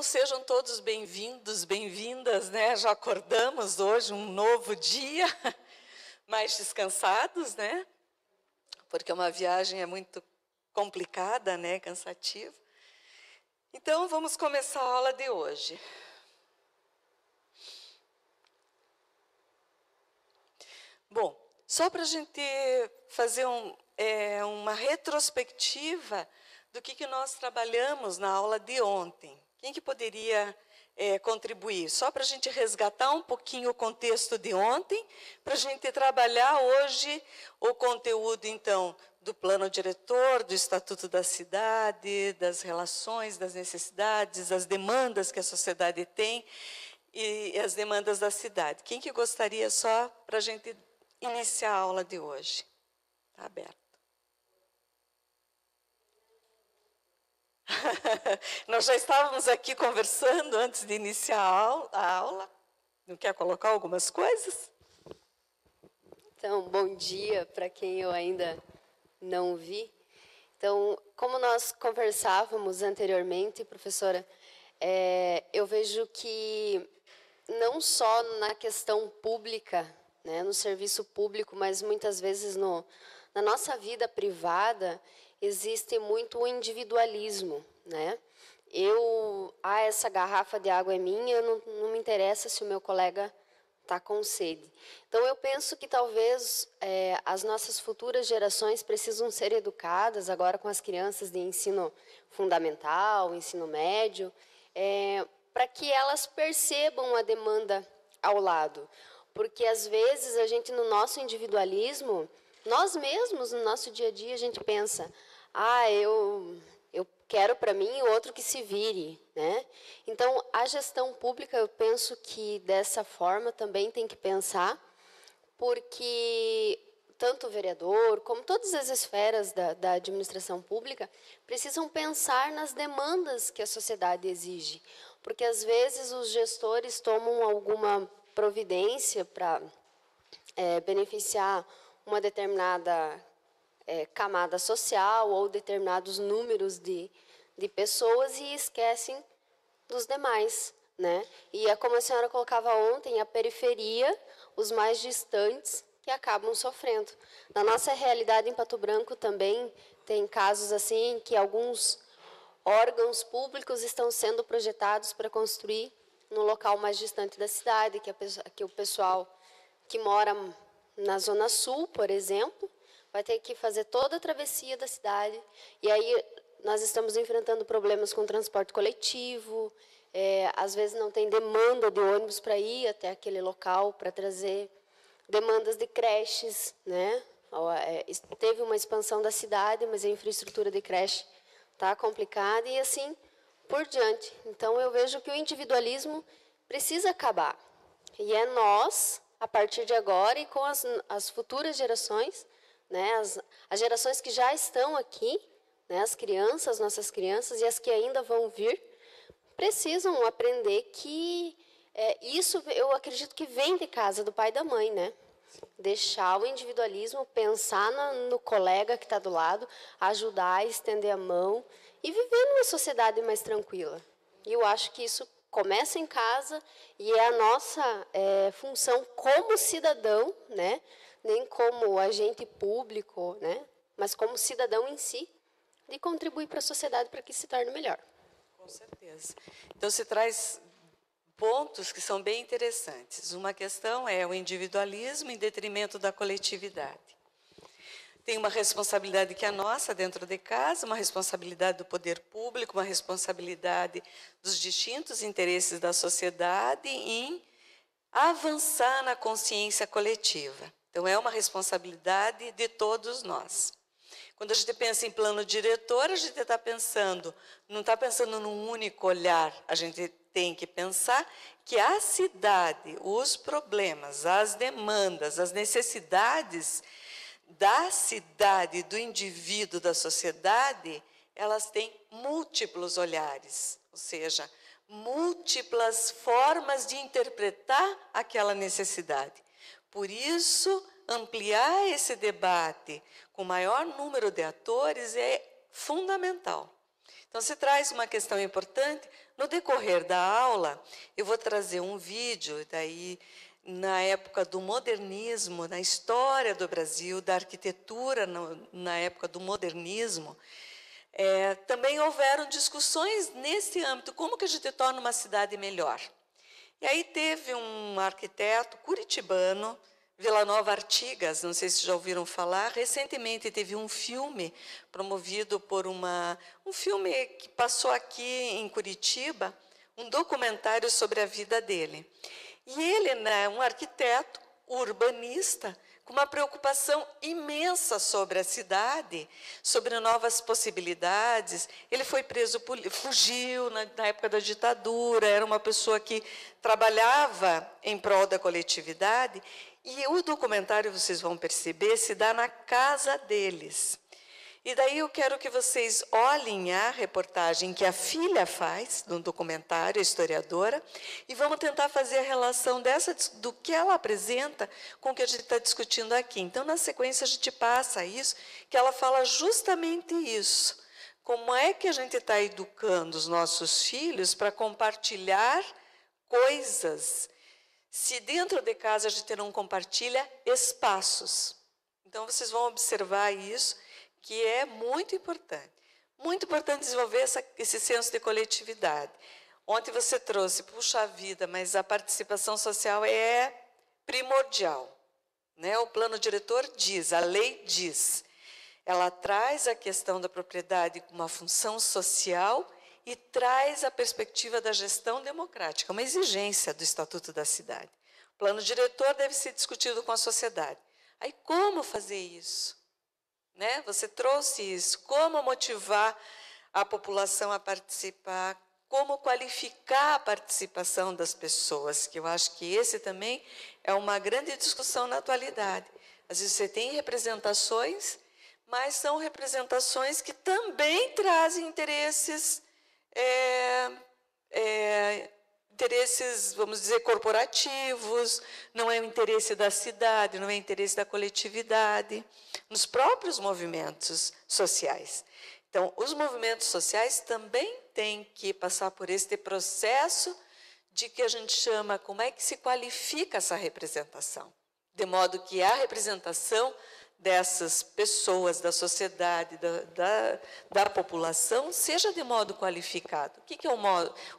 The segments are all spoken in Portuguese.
sejam todos bem-vindos, bem-vindas, né? Já acordamos hoje, um novo dia, mais descansados, né? Porque uma viagem é muito complicada, né? Cansativa. Então, vamos começar a aula de hoje. Bom, só para a gente fazer uma retrospectiva do que nós trabalhamos na aula de ontem. Quem que poderia contribuir? Só para a gente resgatar um pouquinho o contexto de ontem, para a gente trabalhar hoje o conteúdo, então, do plano diretor, do Estatuto da Cidade, das relações, das necessidades, das demandas que a sociedade tem e as demandas da cidade. Quem que gostaria só para a gente iniciar a aula de hoje? Está aberto. Nós já estávamos aqui conversando antes de iniciar a aula. Não quer colocar algumas coisas? Então, bom dia para quem eu ainda não vi. Então, como nós conversávamos anteriormente, professora, eu vejo que não só na questão pública, né, no serviço público, mas muitas vezes na nossa vida privada, existe muito o individualismo, né? Essa garrafa de água é minha, não me interessa se o meu colega está com sede. Então, eu penso que talvez as nossas futuras gerações precisam ser educadas agora com as crianças de ensino fundamental, ensino médio, para que elas percebam a demanda ao lado. Porque, às vezes, a gente, no nosso individualismo, nós mesmos, no nosso dia a dia, a gente pensa, eu quero para mim o outro que se vire, né? Então, a gestão pública, eu penso que dessa forma também tem que pensar, porque tanto o vereador, como todas as esferas da administração pública, precisam pensar nas demandas que a sociedade exige. Porque, às vezes, os gestores tomam alguma providência para beneficiar uma determinada camada social ou determinados números de pessoas e esquecem dos demais, né? E é como a senhora colocava ontem, a periferia, os mais distantes que acabam sofrendo. Na nossa realidade em Pato Branco também tem casos assim que alguns órgãos públicos estão sendo projetados para construir no local mais distante da cidade, que o pessoal que mora na Zona Sul, por exemplo, vai ter que fazer toda a travessia da cidade. E aí nós estamos enfrentando problemas com transporte coletivo, às vezes não tem demanda de ônibus para ir até aquele local, para trazer demandas de creches, né? Teve uma expansão da cidade, mas a infraestrutura de creche está complicada e assim por diante. Então, eu vejo que o individualismo precisa acabar. E é nós, a partir de agora e com as futuras gerações, né, as gerações que já estão aqui, né, as crianças, nossas crianças e as que ainda vão vir, precisam aprender que isso, eu acredito que vem de casa do pai e da mãe, né? Deixar o individualismo, pensar no colega que está do lado, ajudar, estender a mão e viver numa sociedade mais tranquila. E eu acho que isso começa em casa e é a nossa função como cidadão, né? Nem como agente público, né? Mas como cidadão em si, de contribuir para a sociedade para que se torne melhor. Com certeza. Então, você traz pontos que são bem interessantes. Uma questão é o individualismo em detrimento da coletividade. Tem uma responsabilidade que é nossa dentro de casa, uma responsabilidade do poder público, uma responsabilidade dos distintos interesses da sociedade em avançar na consciência coletiva. Então, é uma responsabilidade de todos nós. Quando a gente pensa em plano diretor, a gente está pensando, não está pensando num único olhar, a gente tem que pensar que a cidade, os problemas, as demandas, as necessidades da cidade, do indivíduo, da sociedade, elas têm múltiplos olhares, ou seja, múltiplas formas de interpretar aquela necessidade. Por isso, ampliar esse debate com o maior número de atores é fundamental. Então, se traz uma questão importante. No decorrer da aula, eu vou trazer um vídeo, daí, na época do modernismo, na história do Brasil, da arquitetura na época do modernismo, também houveram discussões nesse âmbito, como que a gente torna uma cidade melhor. E aí teve um arquiteto curitibano, Vila Nova Artigas, não sei se já ouviram falar, recentemente teve um filme promovido por um filme que passou aqui em Curitiba, um documentário sobre a vida dele. E ele, né, um arquiteto, urbanista, com uma preocupação imensa sobre a cidade, sobre novas possibilidades. Ele foi preso, fugiu na época da ditadura, era uma pessoa que trabalhava em prol da coletividade, e o documentário, vocês vão perceber, se dá na casa deles. E daí eu quero que vocês olhem a reportagem que a filha faz, no documentário, a historiadora, e vamos tentar fazer a relação do que ela apresenta com o que a gente está discutindo aqui. Então, na sequência, a gente passa isso, que ela fala justamente isso. Como é que a gente está educando os nossos filhos para compartilhar coisas, se dentro de casa a gente não compartilha espaços? Então, vocês vão observar isso, que é muito importante. Muito importante desenvolver esse senso de coletividade. Ontem você trouxe, puxa vida, mas a participação social é primordial, né? O plano diretor diz, a lei diz. Ela traz a questão da propriedade como uma função social e traz a perspectiva da gestão democrática, uma exigência do Estatuto da Cidade. O plano diretor deve ser discutido com a sociedade. Aí, como fazer isso? Né? Você trouxe isso, como motivar a população a participar, como qualificar a participação das pessoas, que eu acho que esse também é uma grande discussão na atualidade. Às vezes você tem representações, mas são representações que também trazem interesses, vamos dizer, corporativos, não é o interesse da cidade, não é o interesse da coletividade, nos próprios movimentos sociais. Então, os movimentos sociais também têm que passar por este processo de que a gente chama, como é que se qualifica essa representação, de modo que a representação dessas pessoas, da sociedade, da população, seja de modo qualificado.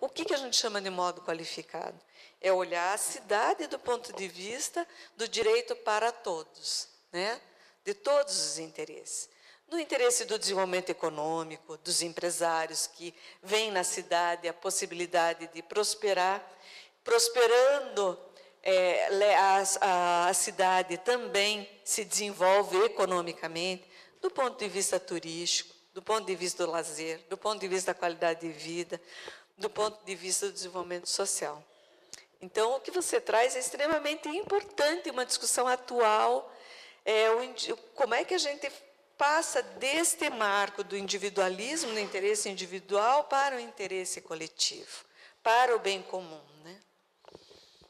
O que a gente chama de modo qualificado? É olhar a cidade do ponto de vista do direito para todos, né? De todos os interesses. No interesse do desenvolvimento econômico, dos empresários que veem na cidade a possibilidade de prosperar, prosperando, a cidade também se desenvolve economicamente, do ponto de vista turístico, do ponto de vista do lazer, do ponto de vista da qualidade de vida, do ponto de vista do desenvolvimento social. Então, o que você traz é extremamente importante, uma discussão atual, como é que a gente passa deste marco do individualismo, do interesse individual, para o interesse coletivo, para o bem comum, né?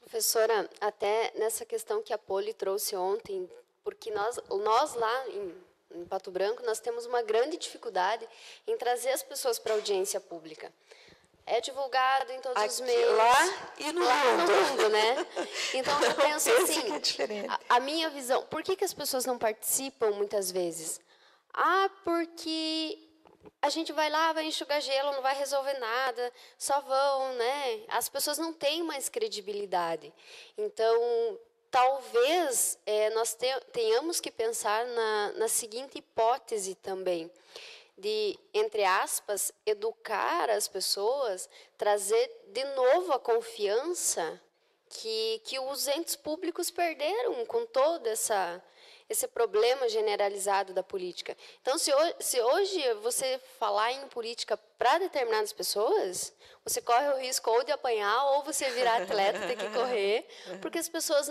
Professora, até nessa questão que a Poli trouxe ontem, porque nós lá em Pato Branco, nós temos uma grande dificuldade em trazer as pessoas para a audiência pública. É divulgado em todos os meios. Lá e no mundo, né? Então, eu penso assim, é a minha visão, por que as pessoas não participam muitas vezes? Porque a gente vai lá, vai enxugar gelo, não vai resolver nada, só vão, né? As pessoas não têm mais credibilidade. Então, talvez nós tenhamos que pensar na seguinte hipótese também, de, entre aspas, educar as pessoas, trazer de novo a confiança que os entes públicos perderam com todo esse problema generalizado da política. Então, se hoje você falar em política para determinadas pessoas, você corre o risco ou de apanhar ou você virar atleta, ter que correr, porque as pessoas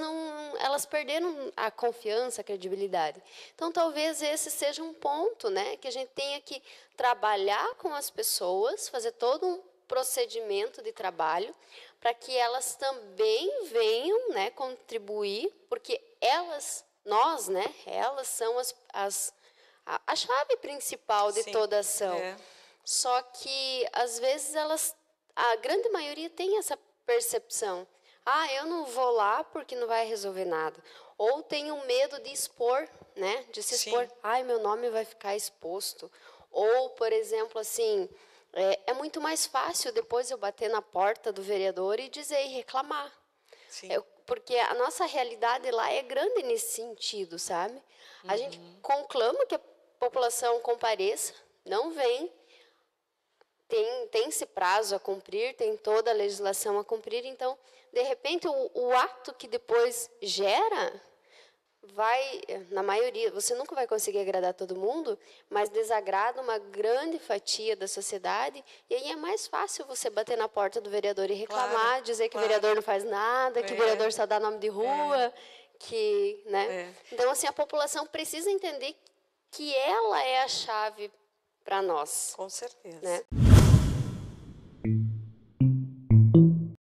elas perderam a confiança, a credibilidade. Então, talvez esse seja um ponto, né, que a gente tenha que trabalhar com as pessoas, fazer todo um procedimento de trabalho para que elas também venham, né, contribuir, porque nós, né, elas são a chave principal de toda ação. Só que, às vezes, a grande maioria tem essa percepção. Ah, eu não vou lá porque não vai resolver nada. Ou tem um medo de expor, né? De se expor. Ai, meu nome vai ficar exposto. Ou, por exemplo, assim, é muito mais fácil depois eu bater na porta do vereador e dizer e reclamar. Porque a nossa realidade lá é grande nesse sentido, sabe? A gente conclama que a população compareça, não vem, tem esse prazo a cumprir, tem toda a legislação a cumprir, então, de repente, o ato que depois gera vai, na maioria, você nunca vai conseguir agradar todo mundo, mas desagrada uma grande fatia da sociedade, e aí é mais fácil você bater na porta do vereador e reclamar, dizer que o vereador não faz nada, que o vereador só dá nome de rua, que, né? Então, assim, a população precisa entender que ela é a chave para nós. Com certeza. Né?